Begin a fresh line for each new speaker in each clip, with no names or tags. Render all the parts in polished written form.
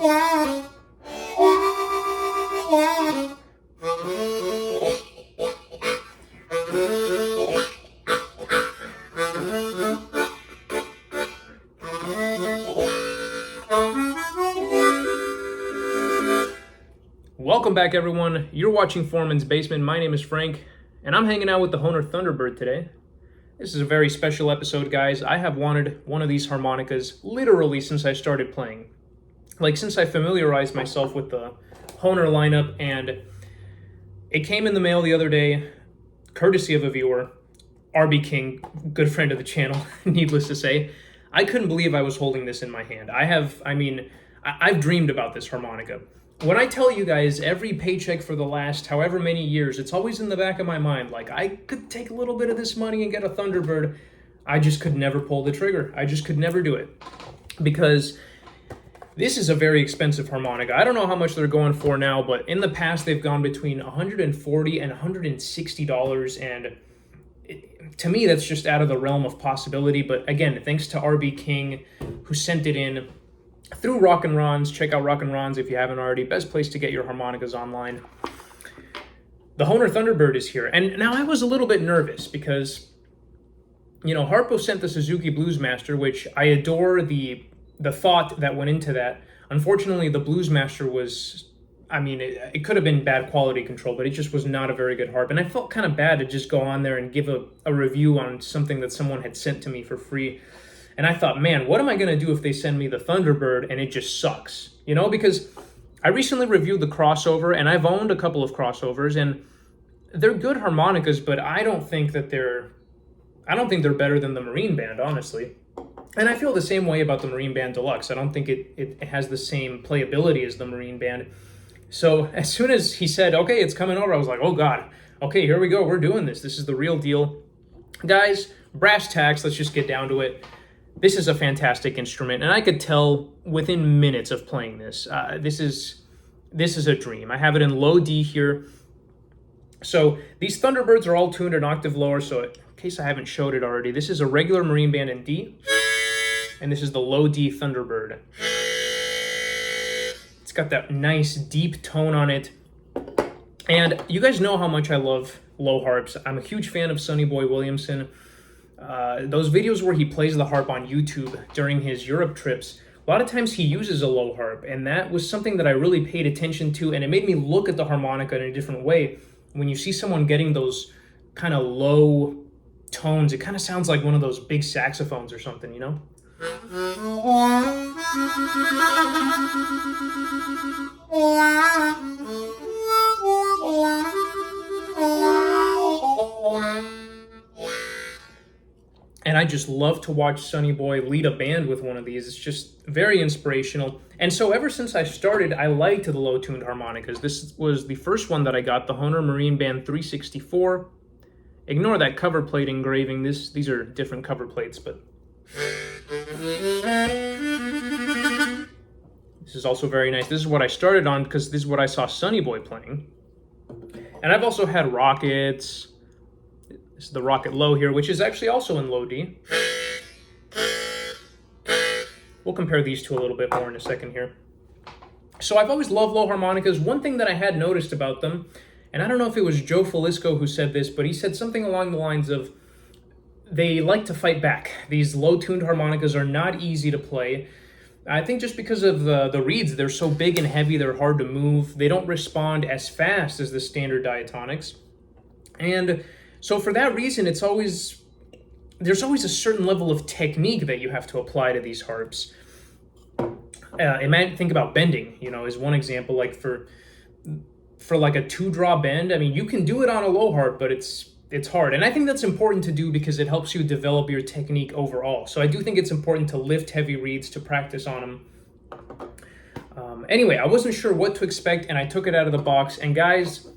Welcome back, everyone. You're watching Foreman's Basement. My name is Frank, and I'm hanging out with the Hohner Thunderbird today. This is a very special episode, guys. I have wanted one of these harmonicas literally since I started playing. Like, since I familiarized myself with the Hohner lineup, and it came in the mail the other day, courtesy of a viewer, RBKing, good friend of the channel, needless to say. I couldn't believe I was holding this in my hand. I've dreamed about this harmonica. When I tell you guys, every paycheck for the last however many years, it's always in the back of my mind, like, I could take a little bit of this money and get a Thunderbird. I just could never pull the trigger. I just could never do it. Because this is a very expensive harmonica. I don't know how much they're going for now, but in the past, they've gone between $140 and $160, and to me, that's just out of the realm of possibility. But again, thanks to RBKing, who sent it in through Rock and Ron's. Check out Rock and Ron's if you haven't already. Best place to get your harmonicas online. The Hohner Thunderbird is here. And now I was a little bit nervous because, you know, Harpo sent the Suzuki Bluesmaster, which I adore the thought that went into that. Unfortunately, the Bluesmaster was, it could have been bad quality control, but it just was not a very good harp. And I felt kind of bad to just go on there and give a review on something that someone had sent to me for free. And I thought, man, what am I going to do if they send me the Thunderbird and it just sucks? You know, because I recently reviewed the crossover, and I've owned a couple of crossovers, and they're good harmonicas, but I don't think they're better than the Marine Band, honestly. And I feel the same way about the Marine Band Deluxe. I don't think it has the same playability as the Marine Band. So as soon as he said, okay, it's coming over, I was like, oh God, okay, here we go. We're doing this. This is the real deal. Guys, brass tacks, let's just get down to it. This is a fantastic instrument, and I could tell within minutes of playing this. This is a dream. I have it in low D here. So these Thunderbirds are all tuned an octave lower, so in case I haven't showed it already, this is a regular Marine Band in D, and this is the low D Thunderbird. It's got that nice deep tone on it. And you guys know how much I love low harps. I'm a huge fan of Sonny Boy Williamson. Those videos where he plays the harp on YouTube during his Europe trips, a lot of times he uses a low harp, and that was something that I really paid attention to, and it made me look at the harmonica in a different way. When you see someone getting those kind of low tones, it kind of sounds like one of those big saxophones or something, you know? And I just love to watch Sonny Boy lead a band with one of these. It's just very inspirational. And so ever since I started, I liked the low-tuned harmonicas. This was the first one that I got, the Hohner Marine Band 364. Ignore that cover plate engraving. These are different cover plates, but this is also very nice. This is what I started on because this is what I saw Sonny Boy playing. And I've also had Rockets. This is the Rocket Low here, which is actually also in low D. We'll compare these two a little bit more in a second here. So I've always loved low harmonicas. One thing that I had noticed about them, and I don't know if it was Joe Falisco who said this, but he said something along the lines of, they like to fight back. These low-tuned harmonicas are not easy to play. I think just because of the reeds, they're so big and heavy, they're hard to move. They don't respond as fast as the standard diatonics. And so for that reason, there's always a certain level of technique that you have to apply to these harps. Think about bending, you know, is one example. Like for like a 2-draw bend, I mean, you can do it on a low harp, but it's hard. And I think that's important to do because it helps you develop your technique overall. So I do think it's important to lift heavy reeds to practice on them. Anyway, I wasn't sure what to expect, and I took it out of the box. And guys,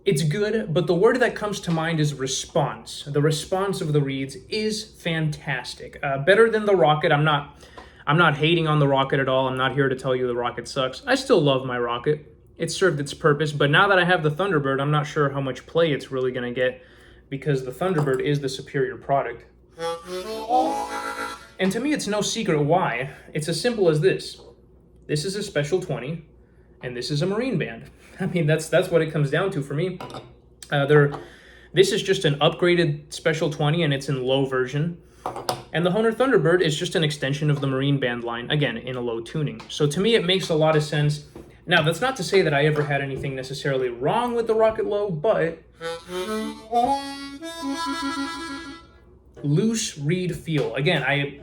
it's good, but the word that comes to mind is response. The response of the reeds is fantastic. Better than the Rocket. I'm not hating on the Rocket at all. I'm not here to tell you the Rocket sucks. I still love my Rocket. It served its purpose, but now that I have the Thunderbird, I'm not sure how much play it's really going to get because the Thunderbird is the superior product. And to me, it's no secret why. It's as simple as this. this is a special 20, and this is a marine band. I mean, that's what it comes down to for me. This is just an upgraded special 20, and it's in low version. And the Hohner Thunderbird is just an extension of the marine band line, again, in a low tuning. So to me, it makes a lot of sense. Now, that's not to say that I ever had anything necessarily wrong with the Rocket Low, but loose reed feel. Again, I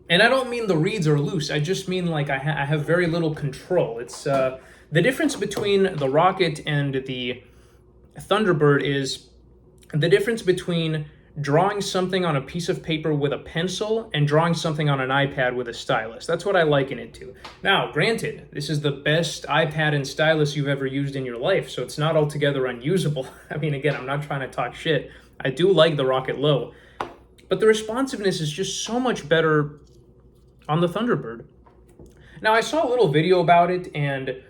don't mean the reeds are loose. I just mean like I have very little control. It's the difference between the Rocket and the Thunderbird is the difference between drawing something on a piece of paper with a pencil and drawing something on an iPad with a stylus. That's what I liken it to. Now, granted, this is the best iPad and stylus you've ever used in your life, so it's not altogether unusable. I mean, again, I'm not trying to talk shit. I do like the Rocket Low, but the responsiveness is just so much better on the Thunderbird. Now, I saw a little video about it, and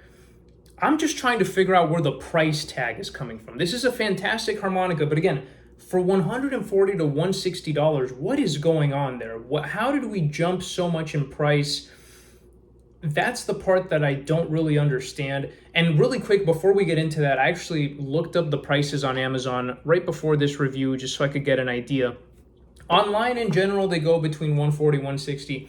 I'm just trying to figure out where the price tag is coming from. This is a fantastic harmonica, but again, for $140 to $160, what is going on there? How did we jump so much in price? That's the part that I don't really understand. And really quick, before we get into that, I actually looked up the prices on Amazon right before this review, just so I could get an idea. Online, in general, they go between $140, $160.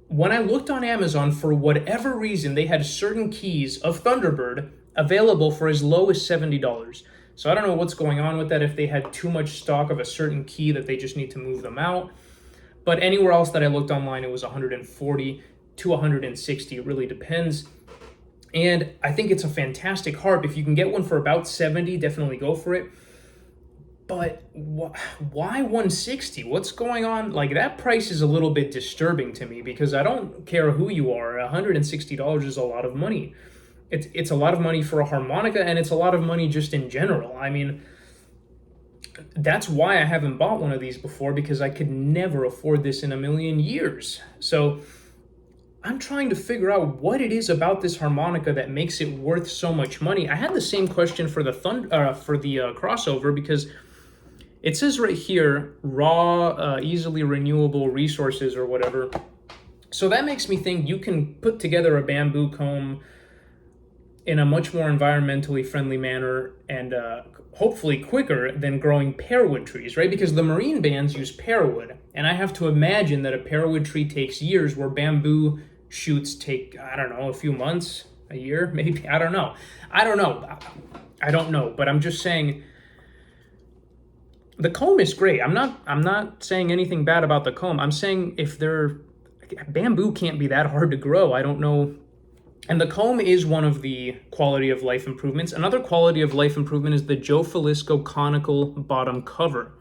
When I looked on Amazon, for whatever reason, they had certain keys of Thunderbird available for as low as $70. So I don't know what's going on with that, if they had too much stock of a certain key that they just need to move them out. But anywhere else that I looked online, it was $140 to $160. It really depends. And I think it's a fantastic harp. If you can get one for about $70, definitely go for it. But why $160? What's going on? Like, that price is a little bit disturbing to me, because I don't care who you are. $160 is a lot of money. It's a lot of money for a harmonica, and it's a lot of money just in general. I mean, that's why I haven't bought one of these before, because I could never afford this in a million years. So I'm trying to figure out what it is about this harmonica that makes it worth so much money. I had the same question for the crossover, because it says right here, raw, easily renewable resources or whatever. So that makes me think you can put together a bamboo comb in a much more environmentally friendly manner, and hopefully quicker than growing pearwood trees, right? Because the marine bands use pearwood, and I have to imagine that a pearwood tree takes years, where bamboo shoots take, I don't know, a few months, a year, maybe. I don't know, but I'm just saying the comb is great. I'm not saying anything bad about the comb. I'm saying bamboo can't be that hard to grow. I don't know. And the comb is one of the quality of life improvements. Another quality of life improvement is the Joe Falisco conical bottom cover,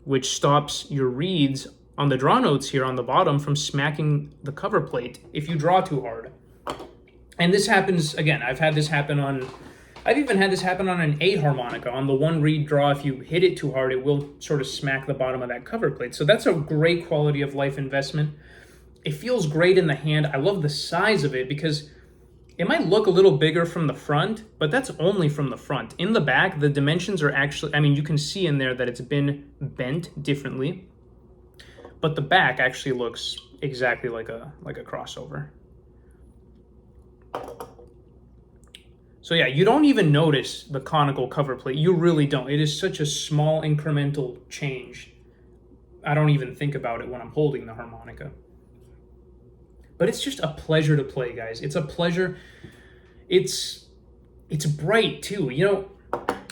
which stops your reeds on the draw notes here on the bottom from smacking the cover plate if you draw too hard. And this happens, again, I've even had this happen on an 8 harmonica. On the one reed draw, if you hit it too hard, it will sort of smack the bottom of that cover plate. So that's a great quality of life investment. It feels great in the hand. I love the size of it, because it might look a little bigger from the front, but that's only from the front. In the back, the dimensions are actually, I mean, you can see in there that it's been bent differently, but the back actually looks exactly like a crossover. So yeah, you don't even notice the conical cover plate. You really don't. It is such a small incremental change. I don't even think about it when I'm holding the harmonica. But it's just a pleasure to play, guys. It's a pleasure. It's bright too. You know,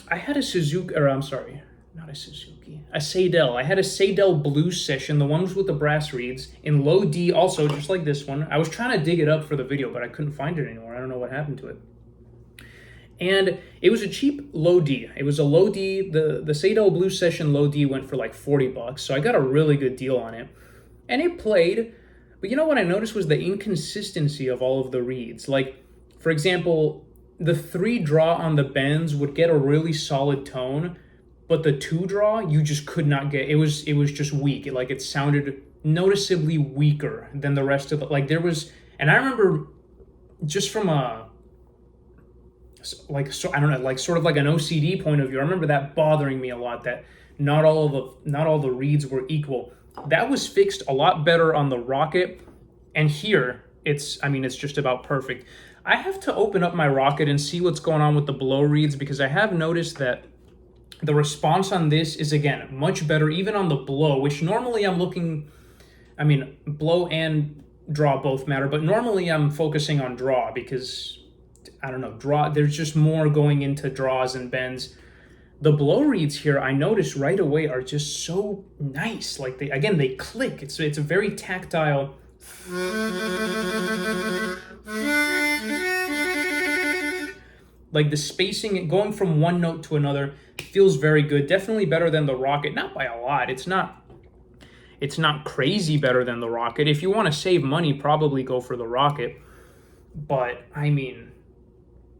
I had a Seidel. I had a Seidel blues session, the ones with the brass reeds, in low D also, just like this one. I was trying to dig it up for the video, but I couldn't find it anymore. I don't know what happened to it. And it was a cheap low D. It was a low D. The Seidel blues session low D went for like $40, so I got a really good deal on it. And it played. But you know what I noticed was the inconsistency of all of the reeds. Like, for example, the 3 draw on the bends would get a really solid tone, but the 2 draw, you just could not get. It was just weak. It sounded noticeably weaker than the rest of the, like there was, and I remember just from a, like, so I don't know, like sort of like an OCD point of view, I remember that bothering me a lot, that not all the reeds were equal. That was fixed a lot better on the Rocket, and here it's just about perfect. I have to open up my Rocket and see what's going on with the blow reeds, because I have noticed that the response on this is, again, much better, even on the blow, which normally I'm looking, blow and draw both matter, but normally I'm focusing on draw because, I don't know, draw, there's just more going into draws and bends. The blow reeds here, I noticed right away, are just so nice. Like, they click. It's a very tactile. Like, the spacing, going from one note to another, feels very good. Definitely better than the Rocket. Not by a lot. It's not crazy better than the Rocket. If you want to save money, probably go for the Rocket. But,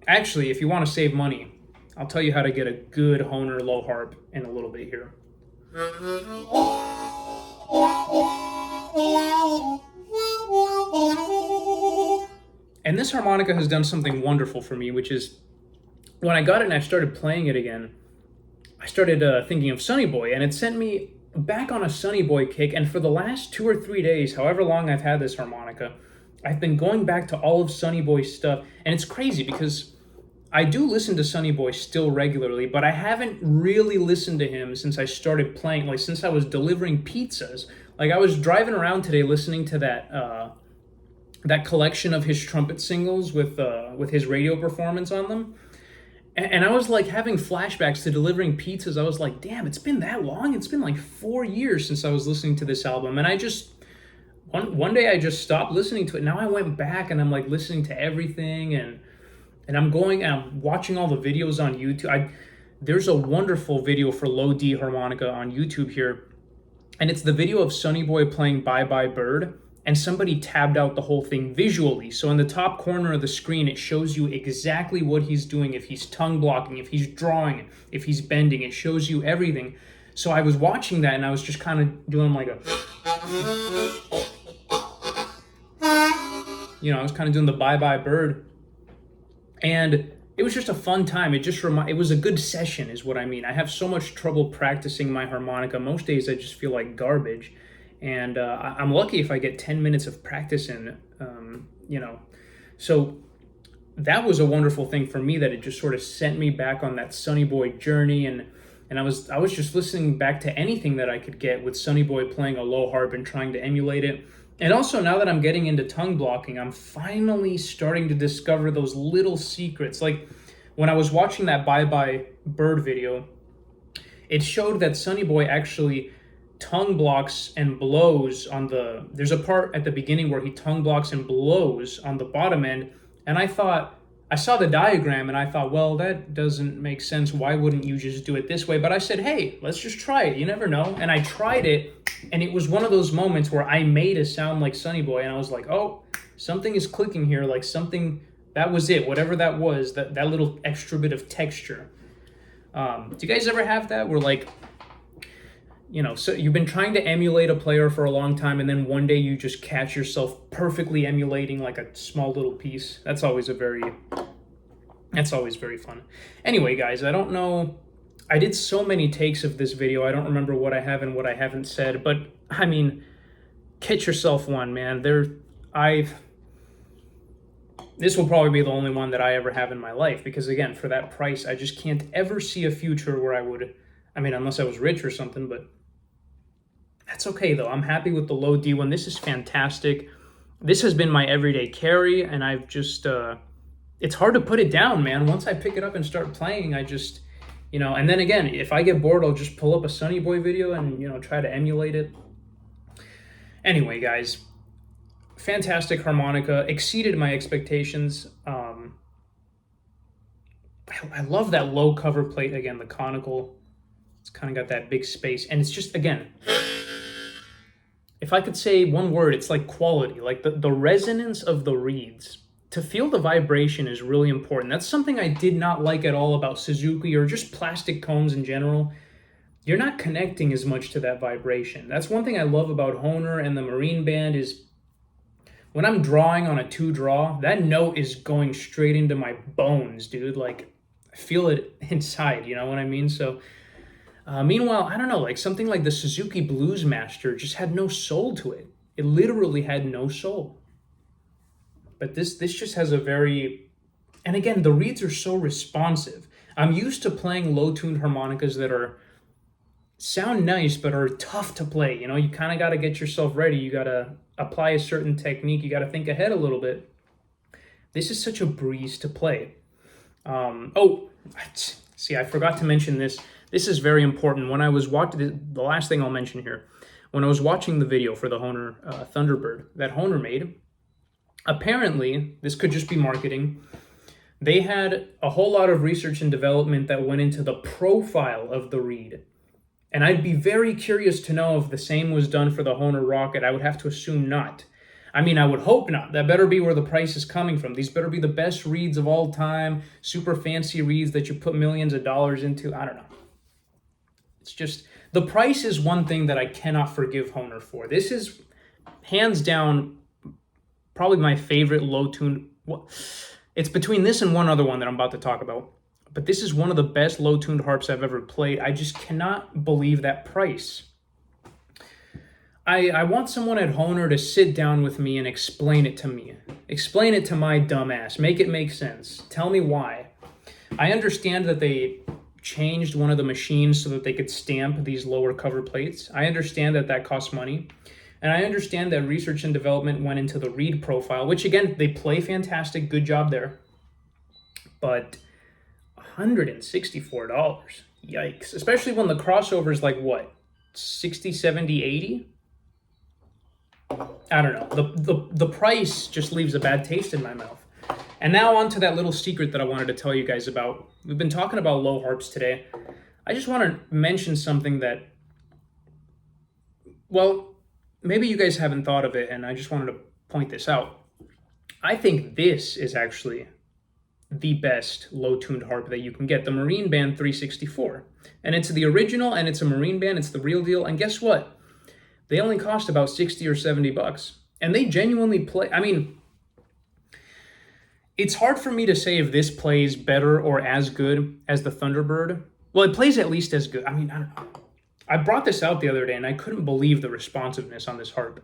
actually, if you want to save money, I'll tell you how to get a good Hohner low harp in a little bit here. And this harmonica has done something wonderful for me, which is, when I got it and I started playing it again, I started thinking of Sonny Boy, and it sent me back on a Sonny Boy kick. And for the last 2 or 3 days, however long I've had this harmonica, I've been going back to all of Sonny Boy's stuff. And it's crazy because I do listen to Sonny Boy still regularly, but I haven't really listened to him since I started playing, like since I was delivering pizzas. Like, I was driving around today listening to that collection of his trumpet singles with his radio performance on them. And I was like having flashbacks to delivering pizzas. I was like, damn, it's been that long? It's been like 4 years since I was listening to this album. And I just, one day I just stopped listening to it. Now I went back and I'm like listening to everything, and I'm going and I'm watching all the videos on YouTube. There's a wonderful video for low D harmonica on YouTube here, and it's the video of Sonny Boy playing Bye Bye Bird, and somebody tabbed out the whole thing visually. So in the top corner of the screen, it shows you exactly what he's doing, if he's tongue blocking, if he's drawing, if he's bending. It shows you everything. So I was watching that, and I was just kind of doing like I was kind of doing the Bye Bye Bird. And it was just a fun time. It was a good session is what I mean. I have so much trouble practicing my harmonica. Most days I just feel like garbage. And I'm lucky if I get 10 minutes of practice in, So that was a wonderful thing for me, that it just sort of sent me back on that Sonny Boy journey. And I was just listening back to anything that I could get with Sonny Boy playing a low harp and trying to emulate it. And also, now that I'm getting into tongue blocking, I'm finally starting to discover those little secrets. Like, when I was watching that Bye Bye Bird video, it showed that Sonny Boy actually tongue blocks and blows on there's a part at the beginning where he tongue blocks and blows on the bottom end. And I saw the diagram and I thought, well, that doesn't make sense. Why wouldn't you just do it this way? But I said, hey, let's just try it. You never know. And I tried it. And it was one of those moments where I made a sound like Sonny Boy, and I was like, oh, something is clicking here, like something, that was it, whatever that was, that little extra bit of texture. Do you guys ever have that where, like, so you've been trying to emulate a player for a long time, and then one day you just catch yourself perfectly emulating like a small little piece? That's always very fun. Anyway, guys, I don't know. I did so many takes of this video, I don't remember what I have and what I haven't said, but, get yourself one, man. This will probably be the only one that I ever have in my life, because, again, for that price, I just can't ever see a future where I would, unless I was rich or something, but that's okay, though. I'm happy with the low D one. This is fantastic. This has been my everyday carry, and I've just, it's hard to put it down, man. Once I pick it up and start playing, I just... and then again, if I get bored, I'll just pull up a Sonny Boy video and, try to emulate it. Anyway, guys, fantastic harmonica, exceeded my expectations. I love that low cover plate, again, the conical. It's kind of got that big space, and it's just, again, if I could say one word, it's like quality, like the resonance of the reeds. To feel the vibration is really important. That's something I did not like at all about Suzuki or just plastic cones in general. You're not connecting as much to that vibration. That's one thing I love about Hohner and the Marine Band is when I'm drawing on a 2-draw, that note is going straight into my bones, dude. Like, I feel it inside, you know what I mean? So, meanwhile, I don't know, like something like the Suzuki Blues Master just had no soul to it. It literally had no soul. But this just has a very, and again, the reeds are so responsive. I'm used to playing low-tuned harmonicas that sound nice but are tough to play. You know, you kind of got to get yourself ready. You got to apply a certain technique. You got to think ahead a little bit. This is such a breeze to play. Oh, see, I forgot to mention this. This is very important. When I was watching, the last thing I'll mention here, when I was watching the video for the Hohner Thunderbird that Hohner made, apparently, this could just be marketing. They had a whole lot of research and development that went into the profile of the reed. And I'd be very curious to know if the same was done for the Hohner Rocket. I would have to assume not. I mean, I would hope not. That better be where the price is coming from. These better be the best reeds of all time, super fancy reeds that you put millions of dollars into. I don't know. It's just, the price is one thing that I cannot forgive Hohner for. This is, hands down, probably my favorite low-tuned. It's between this and one other one that I'm about to talk about. But this is one of the best low-tuned harps I've ever played. I just cannot believe that price. I want someone at Hohner to sit down with me and explain it to me. Explain it to my dumb ass. Make it make sense. Tell me why. I understand that they changed one of the machines so that they could stamp these lower cover plates. I understand that that costs money. And I understand that research and development went into the reed profile, which again, they play fantastic. Good job there. But $164. Yikes. Especially when the crossover is like what? 60, 70, 80? I don't know. The price just leaves a bad taste in my mouth. And now on to that little secret that I wanted to tell you guys about. We've been talking about low harps today. I just want to mention something that, well, maybe you guys haven't thought of it, and I just wanted to point this out. I think this is actually the best low-tuned harp that you can get, the Marine Band 364. And it's the original, and it's a Marine Band, it's the real deal, and guess what? They only cost about 60 or 70 bucks. And they genuinely play, I mean, it's hard for me to say if this plays better or as good as the Thunderbird. Well, it plays at least as good. I mean, I don't know. I brought this out the other day, and I couldn't believe the responsiveness on this harp.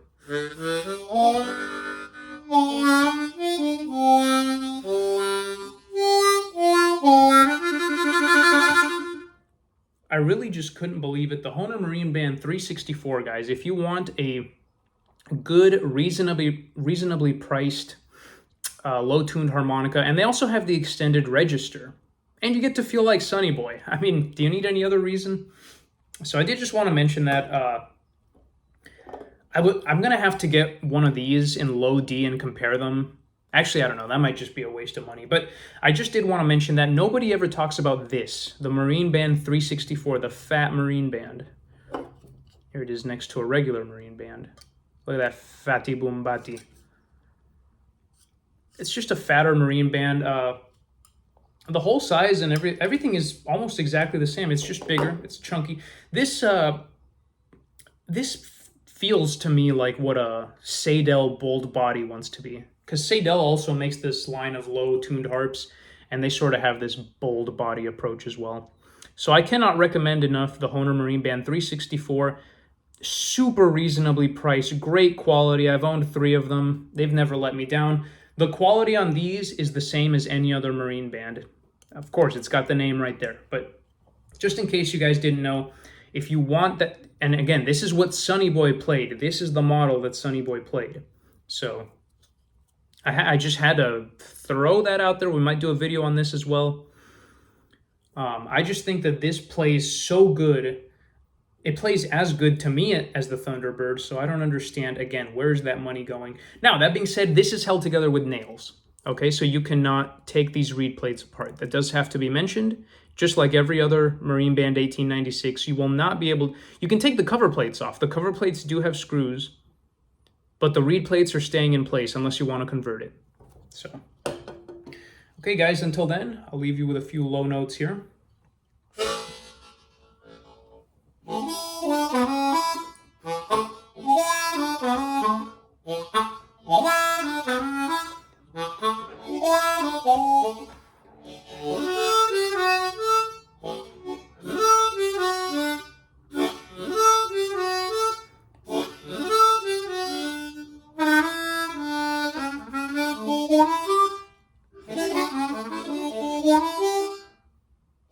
I really just couldn't believe it. The Hohner Marine Band 364, guys. If you want a good, reasonably priced, low-tuned harmonica, and they also have the extended register, and you get to feel like Sonny Boy. I mean, do you need any other reason? So I did just want to mention that I'm going to have to get one of these in low D and compare them. Actually, I don't know. That might just be a waste of money. But I just did want to mention that nobody ever talks about this, the Marine Band 364, the fat Marine Band. Here it is next to a regular Marine Band. Look at that fatty boom bati. It's just a fatter Marine Band. The whole size and everything is almost exactly the same. It's just bigger. It's chunky. This feels to me like what a Seidel bold body wants to be. Because Seidel also makes this line of low-tuned harps, and they sort of have this bold body approach as well. So I cannot recommend enough the Hohner Marine Band 364. Super reasonably priced, great quality. I've owned 3 of them. They've never let me down. The quality on these is the same as any other Marine Band. Of course, it's got the name right there. But just in case you guys didn't know, if you want that, and again, this is what Sonny Boy played. This is the model that Sonny Boy played. So I just had to throw that out there. We might do a video on this as well. I just think that this plays so good. It plays as good to me as the Thunderbird, so I don't understand, again, where's that money going? Now, that being said, this is held together with nails, okay? So you cannot take these reed plates apart. That does have to be mentioned. Just like every other Marine Band 1896, you will not be able... You can take the cover plates off. The cover plates do have screws, but the reed plates are staying in place unless you want to convert it. So, okay, guys, until then, I'll leave you with a few low notes here.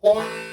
Yeah.